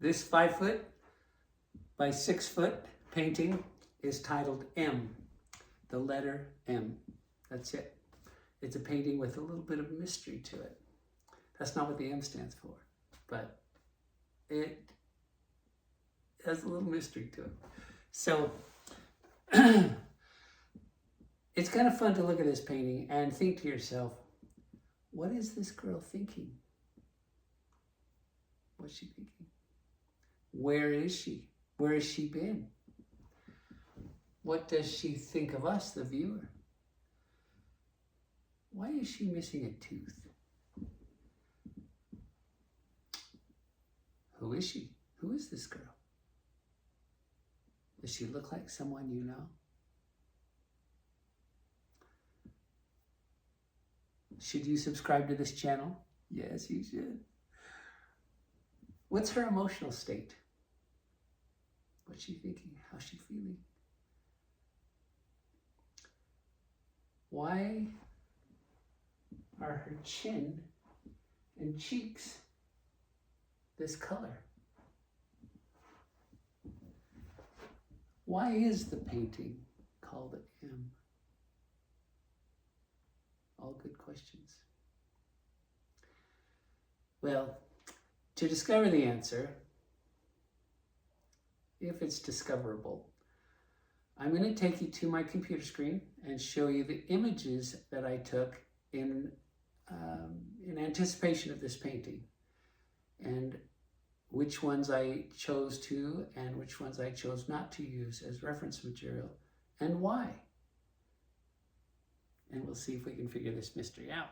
This 5-foot by 6-foot painting is titled M, the letter M. That's it. It's a painting with a little bit of mystery to it. That's not what the M stands for, but it has a little mystery to it. So it's kind of fun to look at this painting and think to yourself, what is this girl thinking? What's she thinking? Where is she? Where has she been? What does she think of us, the viewer? Why is she missing a tooth? Who is she? Who is this girl? Does she look like someone you know? Should you subscribe to this channel? Yes, you should. What's her emotional state? What's she thinking? How's she feeling? Why are her chin and cheeks this color? Why is the painting called M? All good questions. Well, to discover the answer, if it's discoverable, I'm going to take you to my computer screen and show you the images that I took in anticipation of this painting, and which ones I chose to and which ones I chose not to use as reference material, and why. And we'll see if we can figure this mystery out.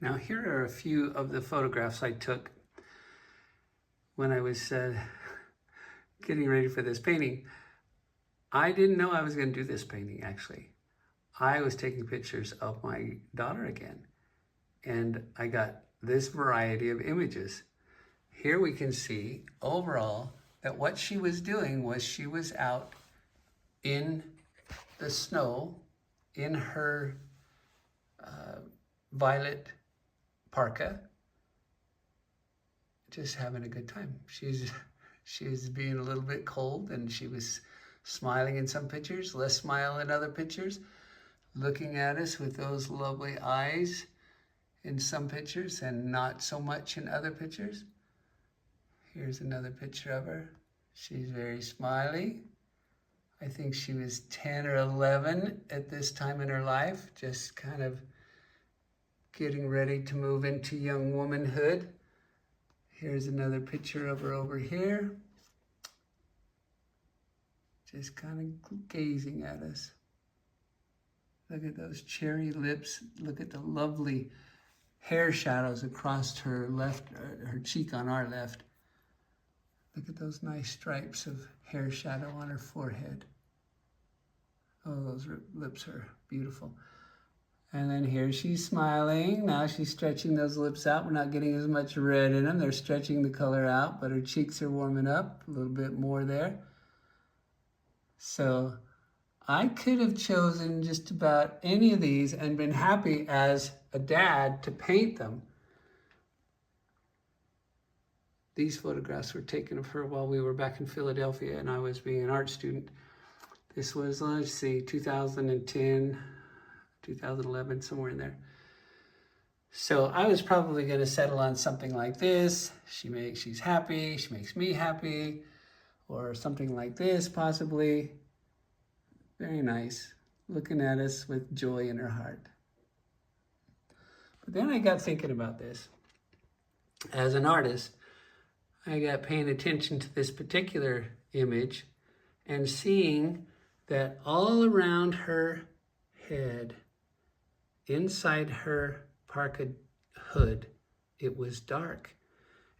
Now, here are a few of the photographs I took when I was getting ready for this painting. I didn't know I was going to do this painting, actually. I was taking pictures of my daughter again, and I got this variety of images. Here we can see overall that what she was doing was she was out in the snow in her violet parka, just having a good time. She's being a little bit cold, and she was smiling in some pictures, less smile in other pictures, looking at us with those lovely eyes in some pictures and not so much in other pictures. Here's another picture of her. She's very smiley. I think she was 10 or 11 at this time in her life, just kind of getting ready to move into young womanhood. Here's another picture of her over here, just kind of gazing at us. Look at those cherry lips. Look at the lovely hair shadows across her left, her cheek on our left. Look at those nice stripes of hair shadow on her forehead. Oh, those lips are beautiful. And then here she's smiling. Now she's stretching those lips out. We're not getting as much red in them. They're stretching the color out, but her cheeks are warming up a little bit more there. So I could have chosen just about any of these and been happy as a dad to paint them. These photographs were taken of her while we were back in Philadelphia and I was being an art student. This was, let's see, 2010, 2011, somewhere in there. So I was probably going to settle on something like this. She's happy, she makes me happy, or something like this possibly. Very nice, looking at us with joy in her heart. But then I got thinking about this. As an artist, I got paying attention to this particular image and seeing that all around her head, inside her parka hood, it was dark.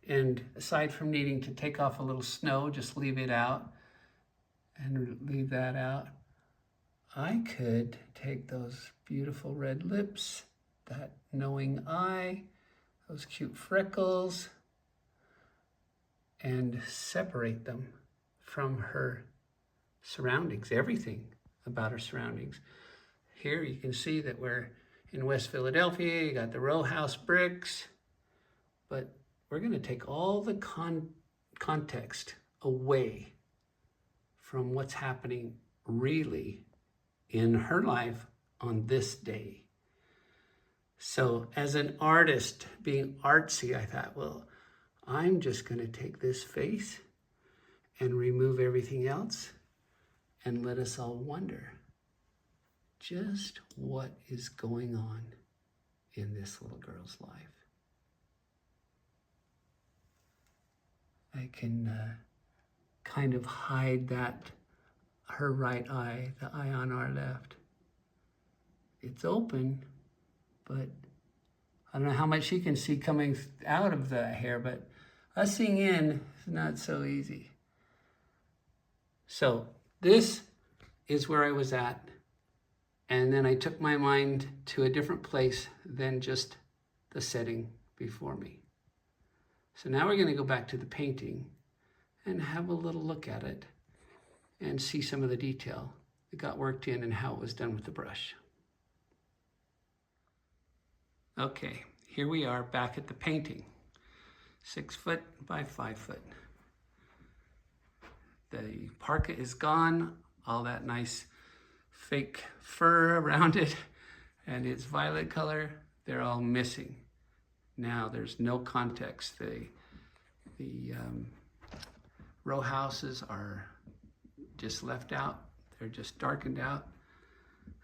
And aside from needing to take off a little snow, just leave it out and leave that out, I could take those beautiful red lips, that knowing eye, those cute freckles, and separate them from her surroundings, everything about her surroundings. Here you can see that we're in West Philadelphia. You got the row house bricks, but we're going to take all the context away from what's happening really in her life on this day. So as an artist, being artsy, I thought, well, I'm just going to take this face and remove everything else and let us all wonder just what is going on in this little girl's life. I can kind of hide that, her right eye, the eye on our left. It's open, but I don't know how much you can see coming out of the hair, but us seeing in is not so easy. So this is where I was at. And then I took my mind to a different place than just the setting before me. So now we're going to go back to the painting and have a little look at it and see some of the detail that got worked in and how it was done with the brush. Okay, here we are back at the painting. 6 foot by 5 foot. The parka is gone, all that nice fake fur around it, and its violet color, they're all missing. Now there's no context. The row houses are just left out. They're just darkened out.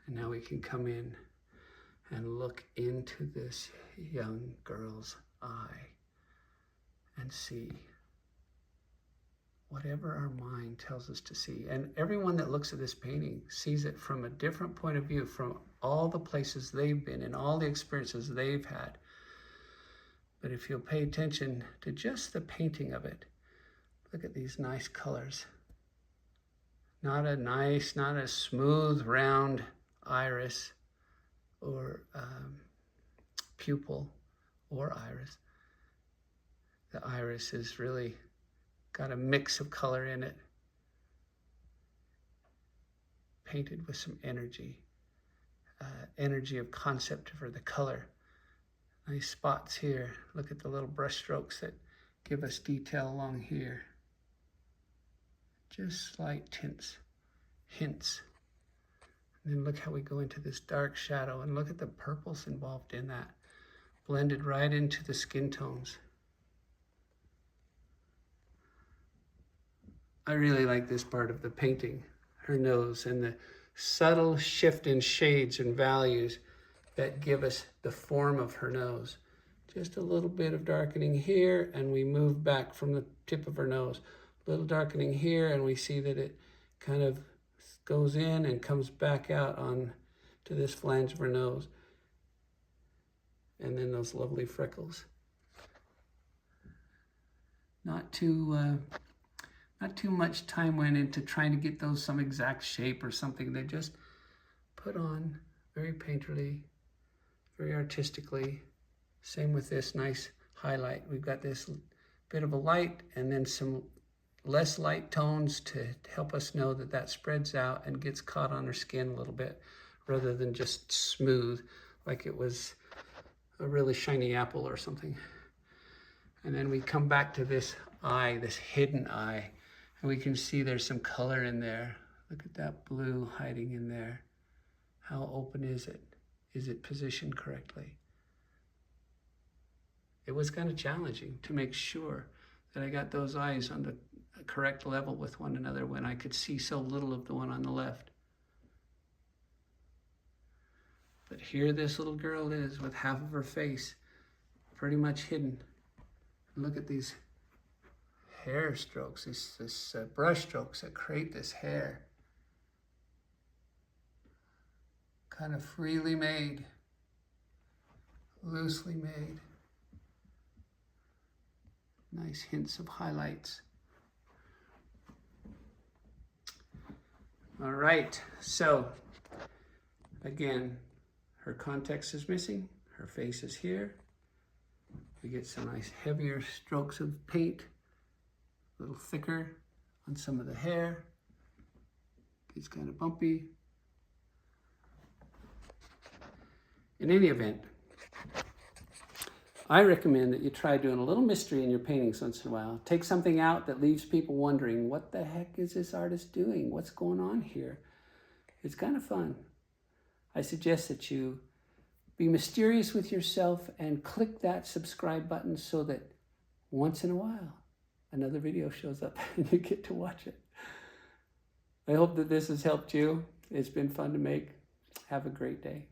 And now we can come in and look into this young girl's eye and see whatever our mind tells us to see. And everyone that looks at this painting sees it from a different point of view, from all the places they've been and all the experiences they've had. But if you'll pay attention to just the painting of it, look at these nice colors. Not a smooth, round iris or pupil or iris. The iris is really got a mix of color in it, painted with some energy of concept for the color. Nice spots here. Look at the little brush strokes that give us detail along here. Just slight tints, hints. And then look how we go into this dark shadow, and look at the purples involved in that, blended right into the skin tones. I really like this part of the painting, her nose, and the subtle shift in shades and values that give us the form of her nose. Just a little bit of darkening here, and we move back from the tip of her nose. A little darkening here, and we see that it kind of goes in and comes back out on to this flange of her nose. And then those lovely freckles. Not too much time went into trying to get those some exact shape or something. They just put on very painterly, very artistically. Same with this nice highlight. We've got this bit of a light and then some less light tones to help us know that that spreads out and gets caught on her skin a little bit, rather than just smooth like it was a really shiny apple or something. And then we come back to this eye, this hidden eye, and we can see there's some color in there. Look at that blue hiding in there. How open is it? Is it positioned correctly? It was kind of challenging to make sure that I got those eyes on the correct level with one another when I could see so little of the one on the left. But here this little girl is with half of her face pretty much hidden. Look at these hair strokes, these brush strokes that create this hair. Kind of freely made, loosely made. Nice hints of highlights. All right, so again, her context is missing, her face is here. We get some nice heavier strokes of paint, a little thicker on some of the hair. It's kind of bumpy. In any event, I recommend that you try doing a little mystery in your paintings once in a while. Take something out that leaves people wondering, what the heck is this artist doing? What's going on here? It's kind of fun. I suggest that you be mysterious with yourself and click that subscribe button so that once in a while, another video shows up and you get to watch it. I hope that this has helped you. It's been fun to make. Have a great day.